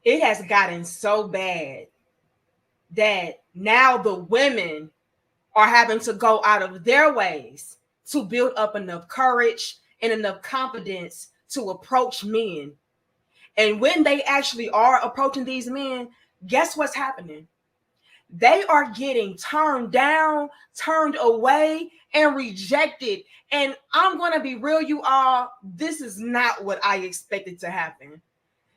it has gotten so bad that now the women are having to go out of their ways to build up enough courage and enough confidence to approach men. And when they actually are approaching these men, guess what's happening? They are getting turned down, turned away, and rejected. And I'm going to be real, you all, this is not what I expected to happen.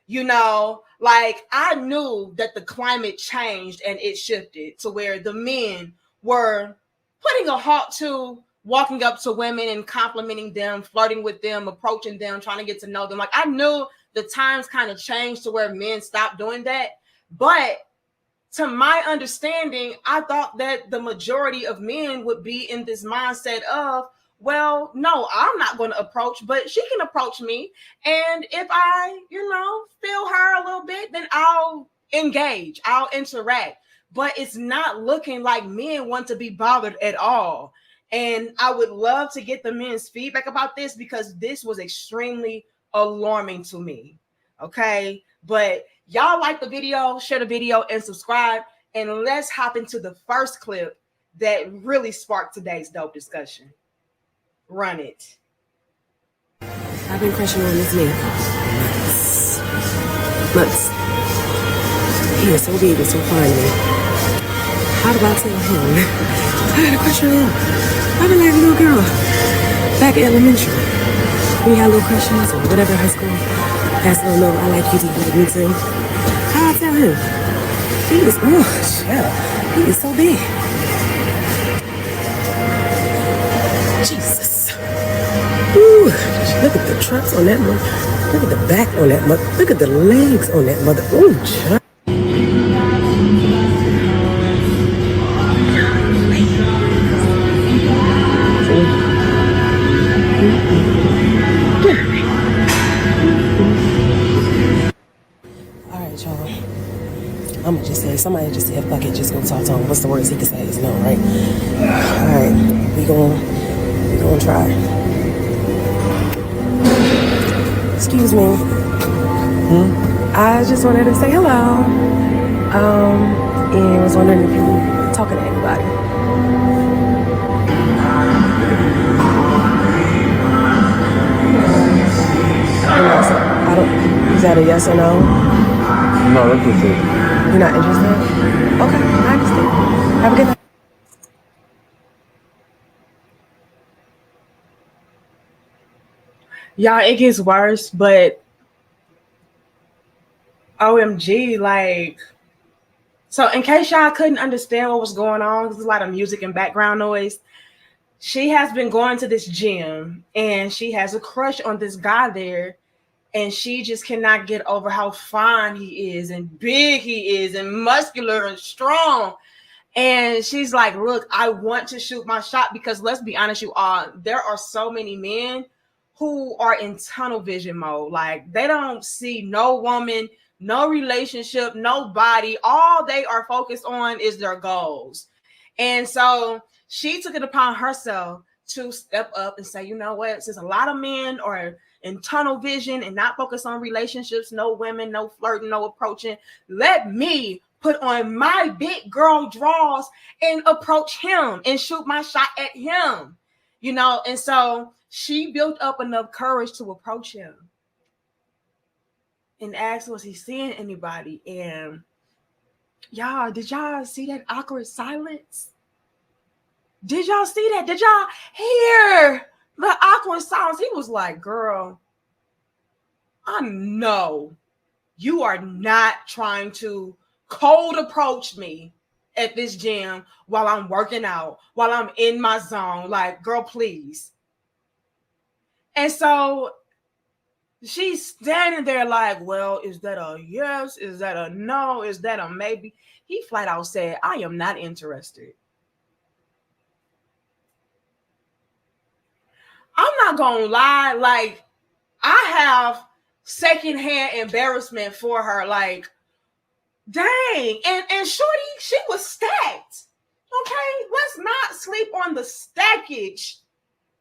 You know, like I knew that the climate changed and it shifted to where the men were putting a halt to walking up to women and complimenting them, flirting with them, approaching them, trying to get to know them. Like I knew the times kind of changed to where men stopped doing that. But to my understanding, I thought that the majority of men would be in this mindset of, well, no, I'm not going to approach, but she can approach me. And if I, feel her a little bit, then I'll engage, I'll interact. But it's not looking like men want to be bothered at all. And I would love to get the men's feedback about this because this was extremely alarming to me. Okay. But y'all like the video, share the video, and subscribe. And let's hop into the first clip that really sparked today's dope discussion. Run it. I've been crushing on this man. Months. He is so big and so fine. How do I tell him? I had a crush on him. I've been like a little girl. Back in elementary. We had little crushes or whatever, high school. Pass a little, I like you, do you like me too? How I tell him? He is, he is so big. Jesus. Ooh, look at the trucks on that mother. Look at the back on that mother. Look at the legs on that mother. Ooh, child. Alright, y'all. I'm gonna just say, somebody just said, fuck it, just gonna talk to him. What's the worst he can say is no, right? Alright, we gonna try. Excuse me. I just wanted to say hello. And was wondering if you were talking to anybody. I don't, is that a yes or no? No, that's just it. You're not interested? Okay, I understand. Have a good night. Y'all, it gets worse, but OMG, like, so in case y'all couldn't understand what was going on, there's a lot of music and background noise. She has been going to this gym and she has a crush on this guy there. And she just cannot get over how fine he is and big he is and muscular and strong. And she's like, look, I want to shoot my shot because let's be honest, you all, there are so many men who are in tunnel vision mode. Like they don't see no woman, no relationship, nobody. All they are focused on is their goals. And so she took it upon herself to step up and say, you know what, since a lot of men are in tunnel vision and not focus on relationships, no women, no flirting, no approaching, let me put on my big girl draws and approach him and shoot my shot at him, and so she built up enough courage to approach him and ask, was he seeing anybody? And y'all, did y'all see that awkward silence? Did y'all see that? Did y'all hear the awkward silence? He was like, girl, I know you are not trying to cold approach me at this gym while I'm working out, while I'm in my zone. Like, girl, please. And so she's standing there like, well, is that a yes? Is that a no? Is that a maybe? He flat out said, I am not interested. I'm not gonna lie, like I have secondhand embarrassment for her. Like, dang, and Shorty, she was stacked. Okay, let's not sleep on the stackage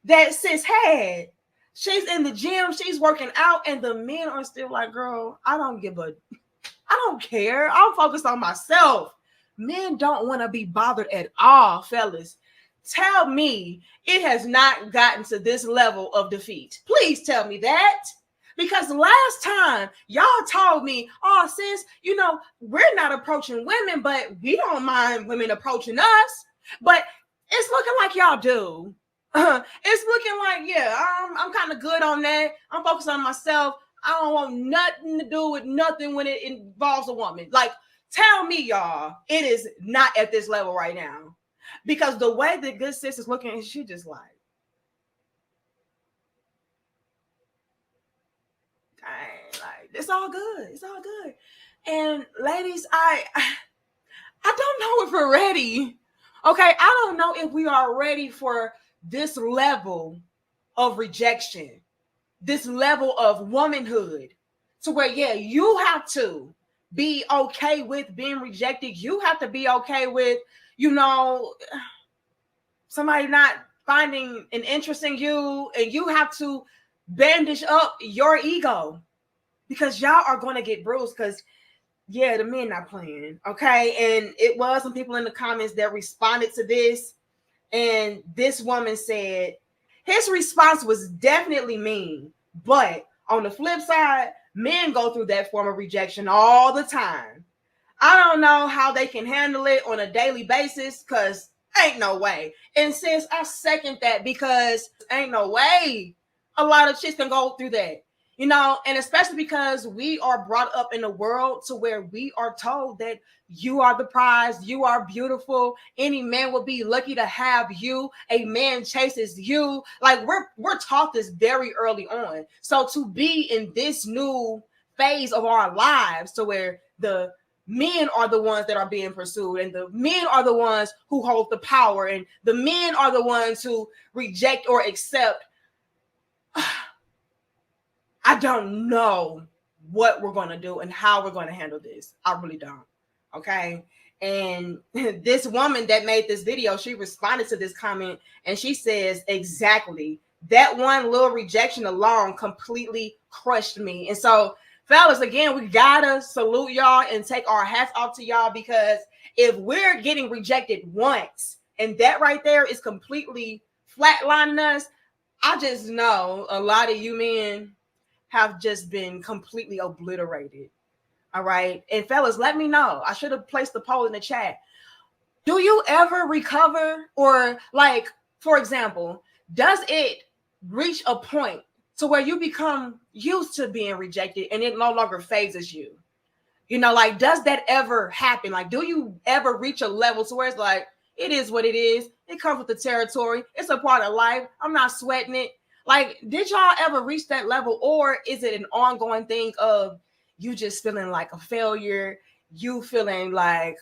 that sis had. She's in the gym, she's working out, and the men are still like, girl, I don't give a I don't care. I'm focused on myself. Men don't want to be bothered at all, fellas. Tell me it has not gotten to this level of defeat. Please tell me that. Because last time y'all told me, oh, sis, we're not approaching women, but we don't mind women approaching us. But it's looking like y'all do. It's looking like, yeah, I'm kind of good on that. I'm focused on myself. I don't want nothing to do with nothing when it involves a woman. Like, tell me, y'all, it is not at this level right now. Because the way that good sis is looking, she just like, dang, like, it's all good. It's all good. And ladies, I don't know if we're ready. Okay, I don't know if we are ready for this level of rejection, this level of womanhood, to where, yeah, you have to be okay with being rejected. You have to be okay with, somebody not finding an interest in you, and you have to bandage up your ego because y'all are going to get bruised because, yeah, the men not playing, okay? And it was some people in the comments that responded to this, and this woman said, his response was definitely mean, but on the flip side, men go through that form of rejection all the time. I don't know how they can handle it on a daily basis, because ain't no way. And sis, I second that, because ain't no way a lot of chicks can go through that. And especially because we are brought up in a world to where we are told that you are the prize, you are beautiful, any man will be lucky to have you, a man chases you. Like, we're taught this very early on. So to be in this new phase of our lives, to where the men are the ones that are being pursued, and the men are the ones who hold the power, and the men are the ones who reject or accept, I don't know what we're going to do and how we're going to handle this. I really don't. Okay. And this woman that made this video, she responded to this comment, and she says, exactly, that one little rejection alone completely crushed me. And so, fellas, again, we gotta salute y'all and take our hats off to y'all, because if we're getting rejected once and that right there is completely flatlining us, I just know a lot of you men have just been completely obliterated. All right. And fellas, let me know. I should have placed the poll in the chat. Do you ever recover? Or, like, for example, does it reach a point to where you become used to being rejected and it no longer phases you? Like, does that ever happen? Like, do you ever reach a level to where it's like, it is what it is. It comes with the territory. It's a part of life. I'm not sweating it. Like, did y'all ever reach that level? Or is it an ongoing thing of you just feeling like a failure? You feeling like,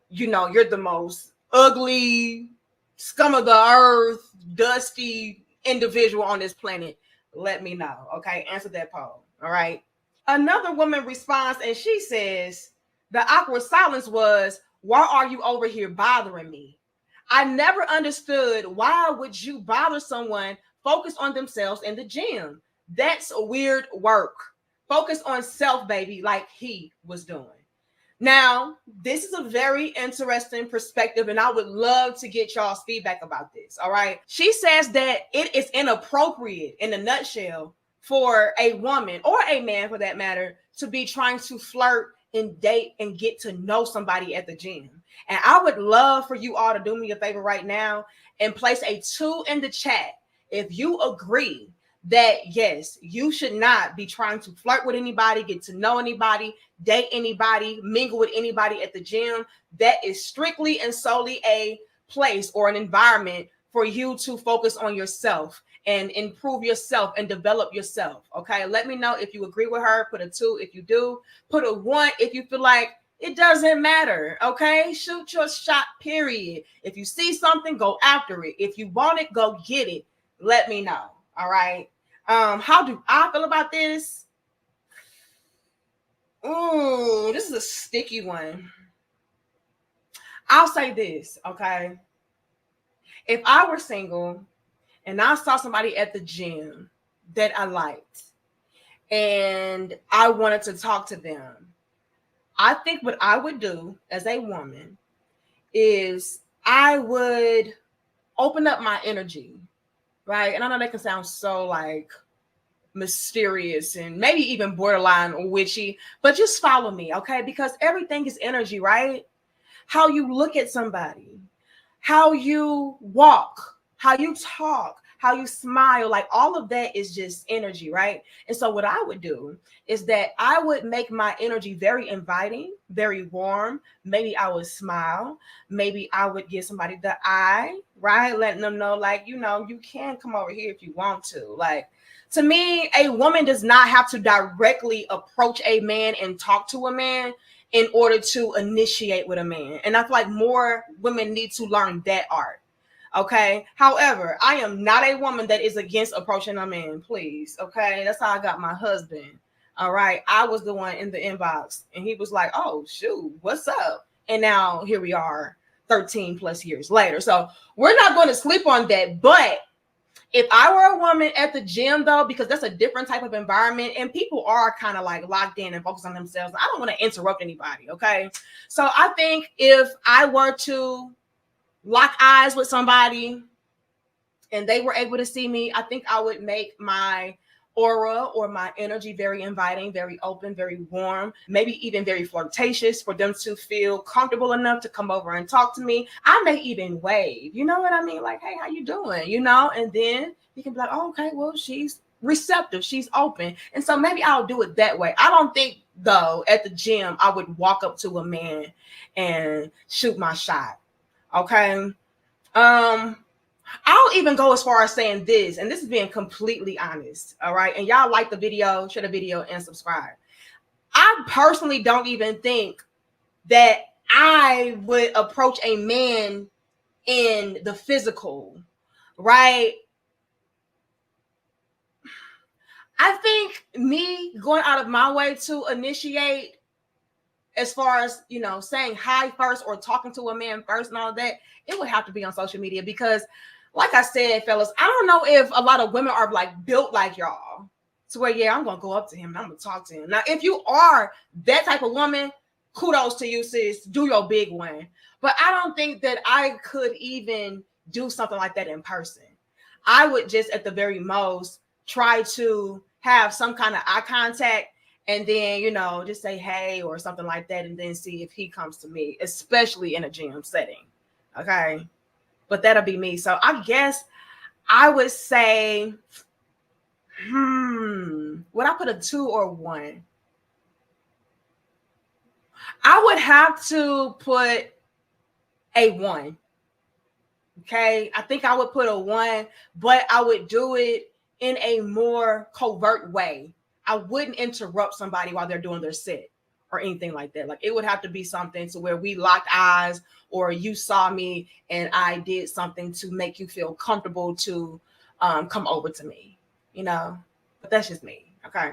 you're the most ugly, scum of the earth, dusty individual on this planet? Let me know. Okay, answer that poll. All right. Another woman responds, and she says, the awkward silence was, why are you over here bothering me? I never understood, why would you bother someone focused on themselves in the gym? That's weird work. Focus on self, baby, like he was doing. Now, this is a very interesting perspective, and I would love to get y'all's feedback about this. All right. She says that it is inappropriate, in a nutshell, for a woman, or a man for that matter, to be trying to flirt and date and get to know somebody at the gym. And I would love for you all to do me a favor right now and place a 2 in the chat if you agree that, yes, you should not be trying to flirt with anybody, get to know anybody, date anybody, mingle with anybody at the gym. That is strictly and solely a place or an environment for you to focus on yourself and improve yourself and develop yourself. Okay, let me know if you agree with her. Put a 2 if you do. Put a 1 if you feel like it doesn't matter. Okay, shoot your shot, period. If you see something, go after it. If you want it, go get it. Let me know. All right. How do I feel about this? Ooh, this is a sticky one. I'll say this, okay? If I were single and I saw somebody at the gym that I liked and I wanted to talk to them, I think what I would do as a woman is I would open up my energy, right? And I know that can sound so like mysterious and maybe even borderline witchy, but just follow me, okay? Because everything is energy, right? How you look at somebody, how you walk, how you talk, how you smile, like all of that is just energy, right? And so what I would do is that I would make my energy very inviting, very warm. Maybe I would smile. Maybe I would give somebody the eye, right? Letting them know, like, you know, you can come over here if you want to. Like, to me, a woman does not have to directly approach a man and talk to a man in order to initiate with a man. And I feel like more women need to learn that art. Okay. However, I am not a woman that is against approaching a man, please. Okay. That's how I got my husband. All right. I was the one in the inbox and he was like, oh, shoot, what's up? And now here we are 13 plus years later. So we're not going to sleep on that. But if I were a woman at the gym, though, because that's a different type of environment and people are kind of like locked in and focused on themselves, I don't want to interrupt anybody. Okay. So I think if I were to lock eyes with somebody and they were able to see me, I think I would make my aura or my energy very inviting, very open, very warm, maybe even very flirtatious for them to feel comfortable enough to come over and talk to me. I may even wave, you know what I mean? Like, hey, how you doing? You know, and then you can be like, oh, okay, well, she's receptive, she's open. And so maybe I'll do it that way. I don't think, though, at the gym, I would walk up to a man and shoot my shot. Okay. I'll even go as far as saying this, and this is being completely honest. All right. And y'all like the video, share the video, and subscribe. I personally don't even think that I would approach a man in the physical, right? I think me going out of my way to initiate, as far as, you know, saying hi first or talking to a man first and all that, it would have to be on social media because, like I said, fellas, I don't know if a lot of women are like built like y'all to where, yeah, I'm going to go up to him and I'm going to talk to him. Now, if you are that type of woman, kudos to you, sis. Do your big one. But I don't think that I could even do something like that in person. I would just, at the very most, try to have some kind of eye contact and then, you know, just say, hey, or something like that. And then see if he comes to me, especially in a gym setting. Okay. But that'll be me. So I guess I would say, would I put a 2 or 1? I would have to put a 1. Okay. I think I would put a 1, but I would do it in a more covert way. I wouldn't interrupt somebody while they're doing their set or anything like that. Like, it would have to be something to where we locked eyes or you saw me and I did something to make you feel comfortable to come over to me, you know, but that's just me. Okay.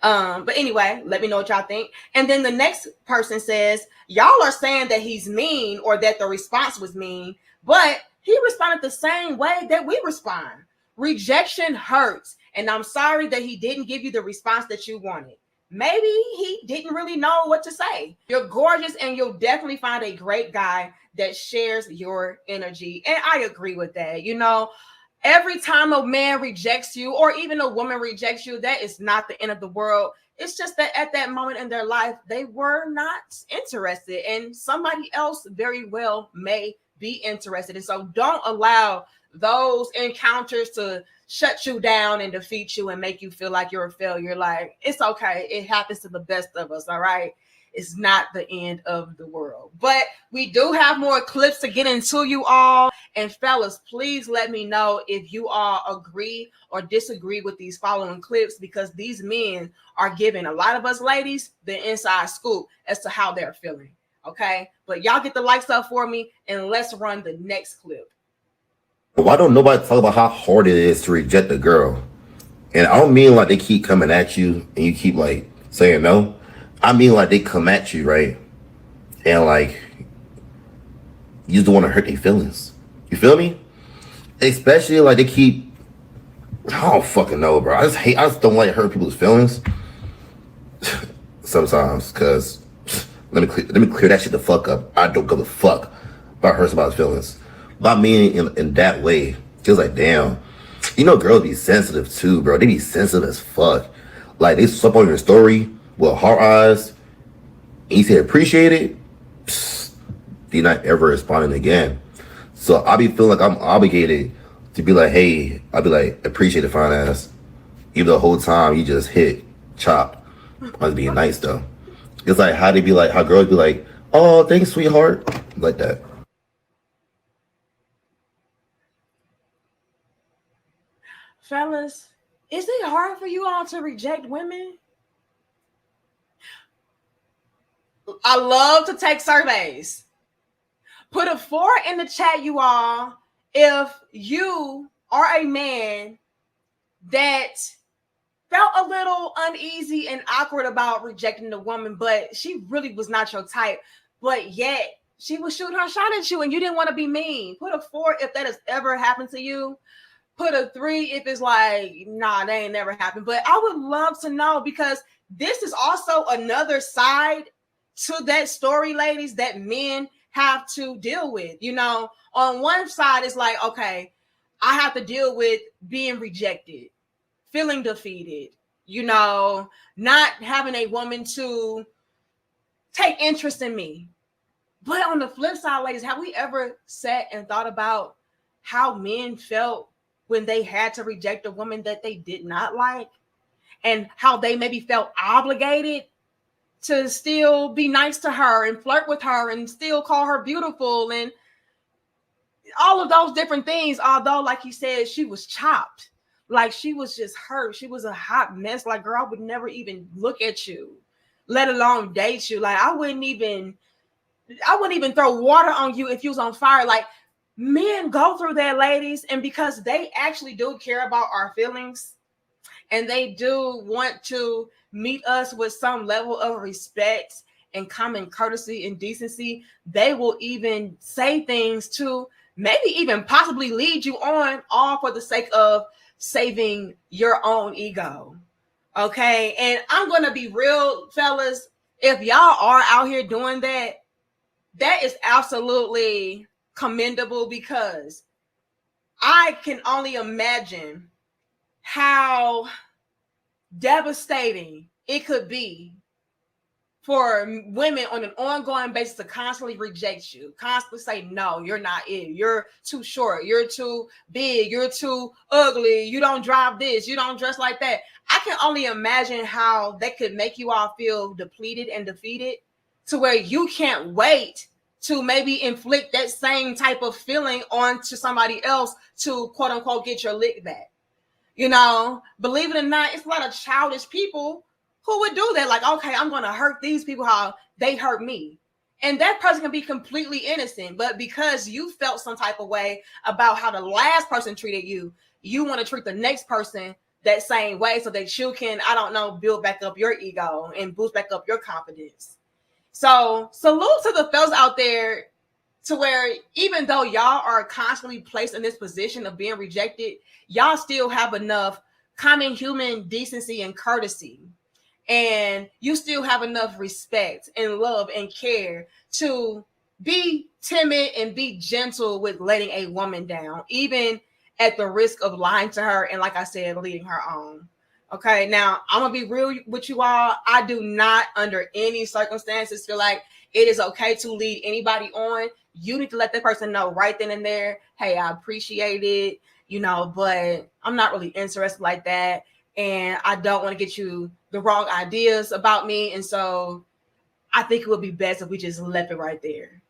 But anyway, let me know what y'all think. And then the next person says, y'all are saying that he's mean or that the response was mean, but he responded the same way that we respond. Rejection hurts. And I'm sorry that he didn't give you the response that you wanted. Maybe he didn't really know what to say. You're gorgeous and you'll definitely find a great guy that shares your energy. And I agree with that. You know, every time a man rejects you or even a woman rejects you, that is not the end of the world. It's just that at that moment in their life, they were not interested and somebody else very well may be interested. And so don't allow those encounters to shut you down and defeat you and make you feel like you're a failure. Like, it's okay. It happens to the best of us. All right. It's not the end of the world, but we do have more clips to get into, you all. And fellas, please let me know if you all agree or disagree with these following clips, because these men are giving a lot of us ladies the inside scoop as to how they're feeling. Okay. But y'all get the likes up for me and let's run the next clip. Why don't nobody talk about how hard it is to reject a girl? And I don't mean like they keep coming at you and you keep like saying no. I mean like they come at you, right? And like you just don't want to hurt their feelings. You feel me? Especially like they keep, I don't fucking know, bro. I just don't like hurt people's feelings sometimes, because Let me clear that shit the fuck up. I don't give a fuck about hurts about feelings. But I mean in that way, feels like damn. You know, girls be sensitive too, bro. They be sensitive as fuck. Like they slip on your story with heart eyes, and you say appreciate it. Psst, you're not ever responding again. So I be feeling like I'm obligated to be like, hey, I'll be like, appreciate it, fine ass. Even the whole time you just hit, chop. I was being nice though. It's like how they be like, how girls be like, oh, thanks, sweetheart, like that. Fellas, is it hard for you all to reject women? I love to take surveys. Put a 4 in the chat, you all, if you are a man that felt a little uneasy and awkward about rejecting the woman, but she really was not your type, but yet she was shooting her shot at you and you didn't want to be mean. Put a 4 if that has ever happened to you. Put a 3 if it's like, nah, that ain't never happened. But I would love to know, because this is also another side to that story, ladies, that men have to deal with. You know, on one side, it's like, okay, I have to deal with being rejected, feeling defeated, you know, not having a woman to take interest in me. But on the flip side, ladies, have we ever sat and thought about how men felt when they had to reject a woman that they did not like, and how they maybe felt obligated to still be nice to her and flirt with her and still call her beautiful and all of those different things? Although, like you said, she was chopped, like she was just hurt. She was a hot mess. Like, girl, I would never even look at you, let alone date you. Like, I wouldn't even throw water on you if you was on fire. Like, men go through that, ladies, and because they actually do care about our feelings and they do want to meet us with some level of respect and common courtesy and decency, they will even say things to maybe even possibly lead you on, all for the sake of saving your own ego. Okay, and I'm gonna be real, fellas, if y'all are out here doing that, that is absolutely commendable, because I can only imagine how devastating it could be for women on an ongoing basis to constantly reject you, constantly say, no, you're not it. You're too short. You're too big. You're too ugly. You don't drive this. You don't dress like that. I can only imagine how that could make you all feel depleted and defeated, to where you can't wait to maybe inflict that same type of feeling onto somebody else to, quote unquote, get your lick back. You know, believe it or not, it's a lot of childish people who would do that. Like, okay, I'm going to hurt these people how they hurt me. And that person can be completely innocent, but because you felt some type of way about how the last person treated you, you want to treat the next person that same way so that you can, I don't know, build back up your ego and boost back up your confidence. So salute to the fellas out there, to where even though y'all are constantly placed in this position of being rejected, y'all still have enough common human decency and courtesy. And you still have enough respect and love and care to be timid and be gentle with letting a woman down, even at the risk of lying to her and, like I said, leading her on. Okay, now I'm gonna be real with you all. I do not, under any circumstances, feel like it is okay to lead anybody on. You need to let that person know right then and there, hey, I appreciate it, you know, but I'm not really interested like that. And I don't want to get you the wrong ideas about me. And so I think it would be best if we just left it right there.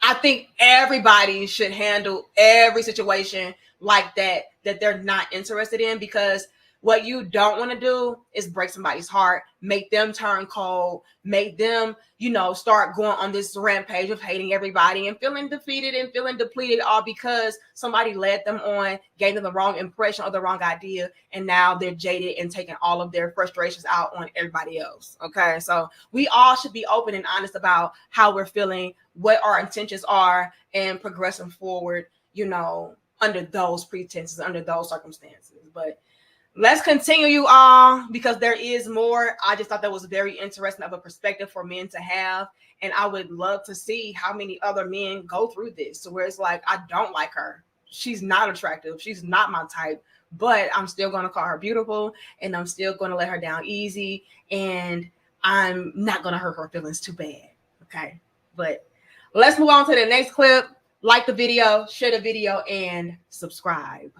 I think everybody should handle every situation like that they're not interested in, because what you don't want to do is break somebody's heart, make them turn cold, make them, you know, start going on this rampage of hating everybody and feeling defeated and feeling depleted, all because somebody led them on, gave them the wrong impression or the wrong idea, and now they're jaded and taking all of their frustrations out on everybody else. Okay, so we all should be open and honest about how we're feeling, what our intentions are, and progressing forward, you know, under those pretenses, under those circumstances. But Let's continue, you all, because there is more. I just thought that was very interesting of a perspective for men to have. And I would love to see how many other men go through this. So where it's like, I don't like her. She's not attractive. She's not my type, but I'm still going to call her beautiful, and I'm still going to let her down easy. And I'm not going to hurt her feelings too bad. Okay. But let's move on to the next clip. Like the video, share the video, and subscribe.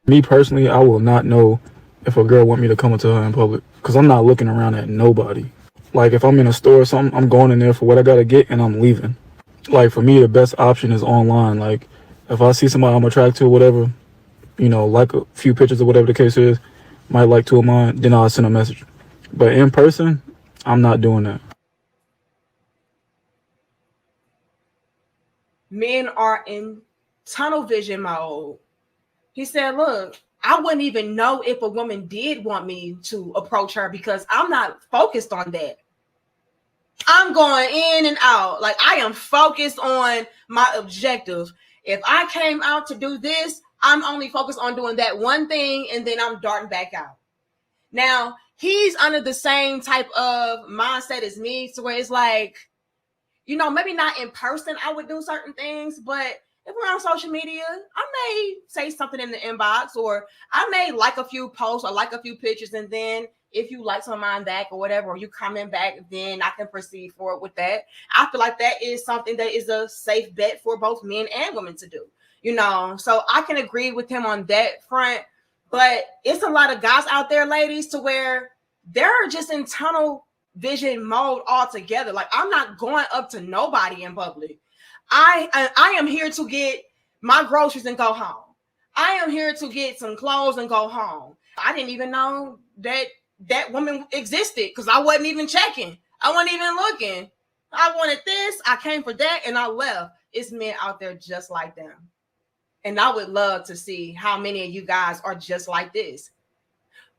Me personally, I will not know if a girl want me to come up to her in public because I'm not looking around at nobody. Like if I'm in a store or something, I'm going in there for what I gotta get and I'm leaving. Like for me, the best option is online. Like if I see somebody I'm attracted to or whatever, you know, like a few pictures or whatever the case is, might like two of mine, then I'll send a message. But in person, I'm not doing that. Men are in tunnel vision mode. He said, look, I wouldn't even know if a woman did want me to approach her because I'm not focused on that. I'm going in and out. Like I am focused on my objective. If I came out to do this, I'm only focused on doing that one thing and then I'm darting back out. Now, he's under the same type of mindset as me, so where it's like, you know, maybe not in person I would do certain things, but if we're on social media, I may say something in the inbox, or I may like a few posts or like a few pictures, and then if you like some of mine back or whatever, or you comment back, then I can proceed forward with that. I feel like that is something that is a safe bet for both men and women to do, you know, so I can agree with him on that front. But it's a lot of guys out there, ladies, to where they're just in tunnel vision mode altogether. Like I'm not going up to nobody in public. I am here to get my groceries and go home. I am here to get some clothes and go home. I didn't even know that woman existed because I wasn't even checking. I wasn't even looking. I wanted this, I came for that, and I left. It's men out there just like them. And I would love to see how many of you guys are just like this.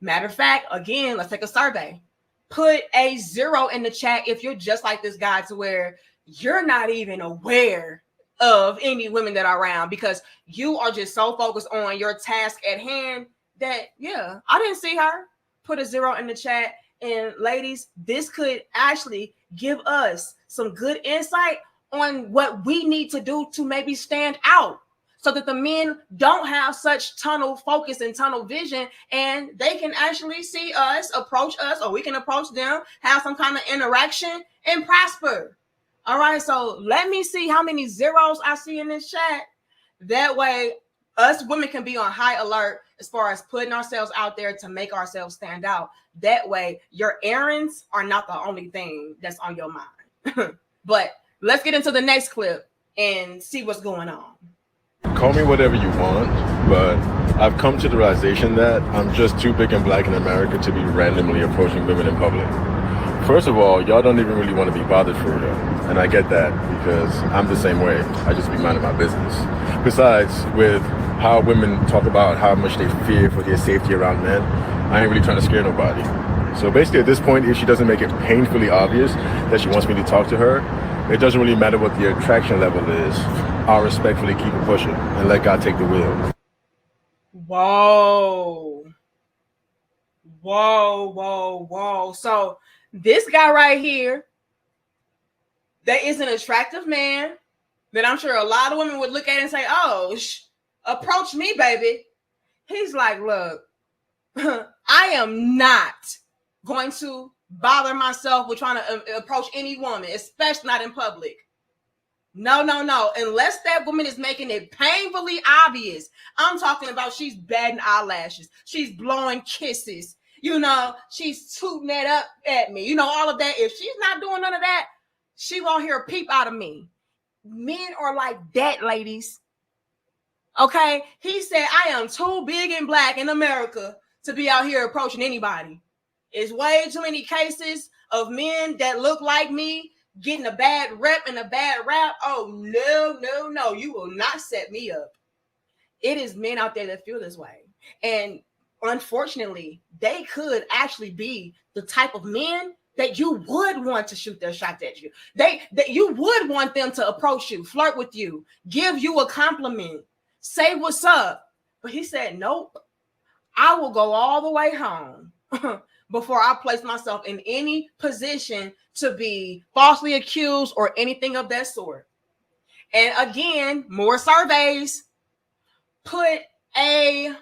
Matter of fact, again, let's take a survey. Put a 0 in the chat if you're just like this guy, to where you're not even aware of any women that are around because you are just so focused on your task at hand that, yeah, I didn't see her. Put a 0 in the chat. And ladies, this could actually give us some good insight on what we need to do to maybe stand out, so that the men don't have such tunnel focus and tunnel vision, and they can actually see us, approach us, or we can approach them, have some kind of interaction, and prosper. All right, so let me see how many zeros I see in this chat. That way, us women can be on high alert as far as putting ourselves out there to make ourselves stand out. That way, your errands are not the only thing that's on your mind. But let's get into the next clip and see what's going on. Call me whatever you want, but I've come to the realization that I'm just too big and black in America to be randomly approaching women in public. First of all, y'all don't even really want to be bothered for real. And I get that because I'm the same way. I just be minding my business. Besides, with how women talk about how much they fear for their safety around men, I ain't really trying to scare nobody. So basically at this point, if she doesn't make it painfully obvious that she wants me to talk to her, it doesn't really matter what the attraction level is. I'll respectfully keep it pushing and let God take the wheel. Whoa. Whoa, whoa, whoa. So this guy right here, that is an attractive man that I'm sure a lot of women would look at and say, oh, approach me, baby. He's like, look, I am not going to bother myself with trying to approach any woman, especially not in public. No. Unless that woman is making it painfully obvious. I'm talking about she's batting eyelashes. She's blowing kisses. You know, she's tooting that up at me. You know, all of that. If she's not doing none of that, she won't hear a peep out of me. Men are like that, ladies. Okay? He said, I am too big and black in America to be out here approaching anybody. It's way too many cases of men that look like me getting a bad rep and a bad rap. Oh, no. You will not set me up. It is men out there that feel this way. And unfortunately, they could actually be the type of men that you would want to shoot their shots at you. That you would want them to approach you, flirt with you, give you a compliment, say what's up. But he said, nope. I will go all the way home before I place myself in any position to be falsely accused or anything of that sort. And again, more surveys. Put a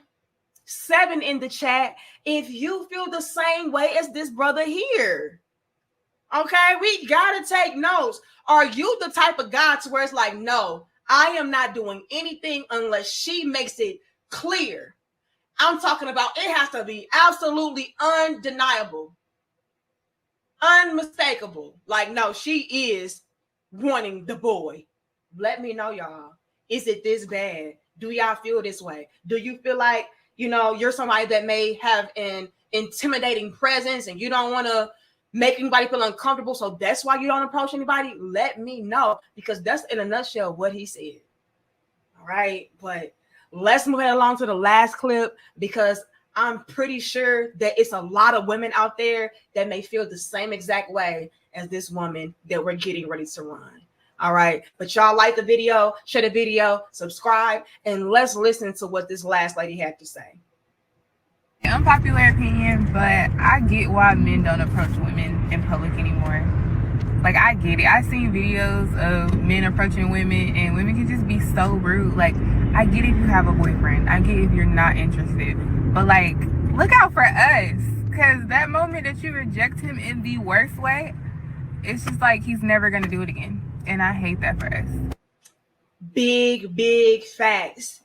7 in the chat if you feel the same way as this brother here. Okay, we gotta take notes. Are you the type of guy to where it's like, no, I am not doing anything unless she makes it clear? I'm talking about it has to be absolutely undeniable, unmistakable. Like, no, she is wanting the boy. Let me know, y'all. Is it this bad? Do y'all feel this way? Do you feel like, you're somebody that may have an intimidating presence and you don't want to make anybody feel uncomfortable, so that's why you don't approach anybody? Let me know, because that's in a nutshell what he said. All right, but let's move along to the last clip, because I'm pretty sure that it's a lot of women out there that may feel the same exact way as this woman that we're getting ready to run. All right, but y'all like the video, share the video, subscribe, and let's listen to what this last lady had to say. Unpopular opinion, but I get why men don't approach women in public anymore. Like, I get it. I've seen videos of men approaching women, and women can just be so rude. Like, I get if you have a boyfriend. I get if you're not interested. But, like, look out for us. Because that moment that you reject him in the worst way, it's just like he's never going to do it again. And I hate that for us. Big facts.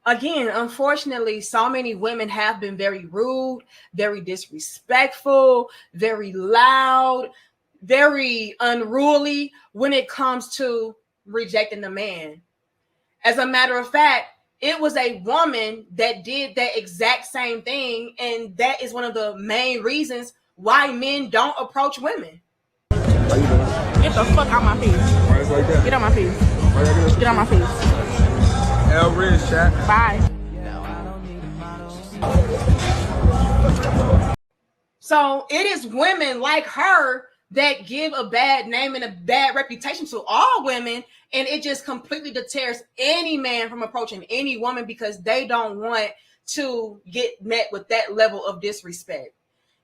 Again, unfortunately, so many women have been very rude, very disrespectful, very loud, very unruly when it comes to rejecting a man. As a matter of fact, it was a woman that did that exact same thing, and that is one of the main reasons why men don't approach women. Get the fuck out my face. Get out my face. Get out my face. Bye. So it is women like her that give a bad name and a bad reputation to all women, and it just completely deters any man from approaching any woman because they don't want to get met with that level of disrespect.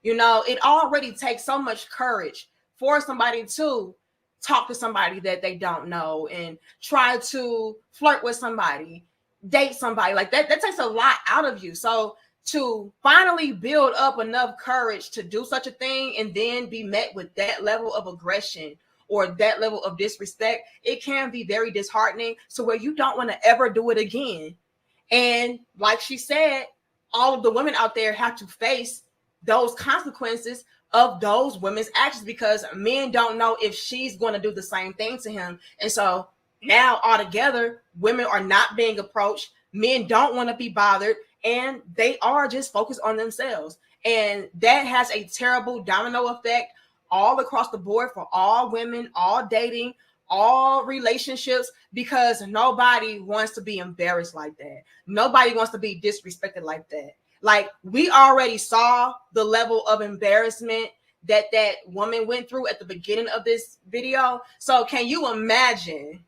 It already takes so much courage for somebody to talk to somebody that they don't know and try to flirt with somebody, date somebody. Like that takes a lot out of you. So to finally build up enough courage to do such a thing and then be met with that level of aggression or that level of disrespect, it can be very disheartening, so where you don't want to ever do it again. And like she said, all of the women out there have to face those consequences of those women's actions, because men don't know if she's going to do the same thing to him. And so now altogether, women are not being approached. Men don't want to be bothered, and they are just focused on themselves. And that has a terrible domino effect all across the board for all women, all dating, all relationships, because nobody wants to be embarrassed like that. Nobody wants to be disrespected like that. Like, we already saw the level of embarrassment that woman went through at the beginning of this video. So can you imagine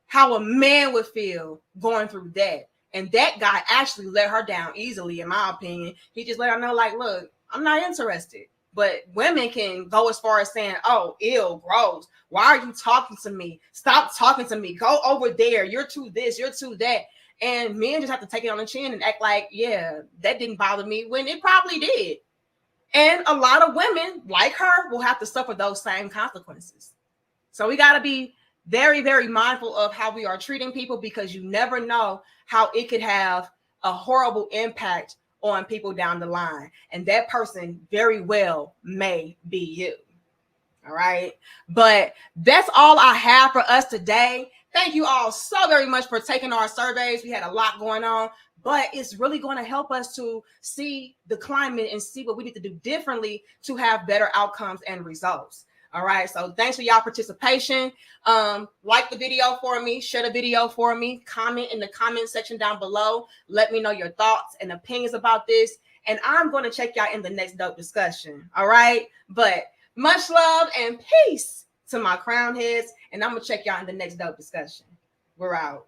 how a man would feel going through that? And that guy actually let her down easily, in my opinion. He just let her know, like, look, I'm not interested. But women can go as far as saying, oh, ew, gross. Why are you talking to me? Stop talking to me. Go over there. You're too this, you're too that. And men just have to take it on the chin and act like, yeah, that didn't bother me, when it probably did. And a lot of women like her will have to suffer those same consequences. So we got to be very, very mindful of how we are treating people, because you never know how it could have a horrible impact on people down the line. And that person very well may be you. All right. But that's all I have for us today. Thank you all so very much for taking our surveys. We had a lot going on, but it's really going to help us to see the climate and see what we need to do differently to have better outcomes and results. All right. So thanks for y'all participation. Like the video for me, share the video for me, comment in the comment section down below. Let me know your thoughts and opinions about this. And I'm going to check y'all in the next dope discussion. All right. But much love and peace to my crown heads. And I'm going to check y'all in the next dope discussion. We're out.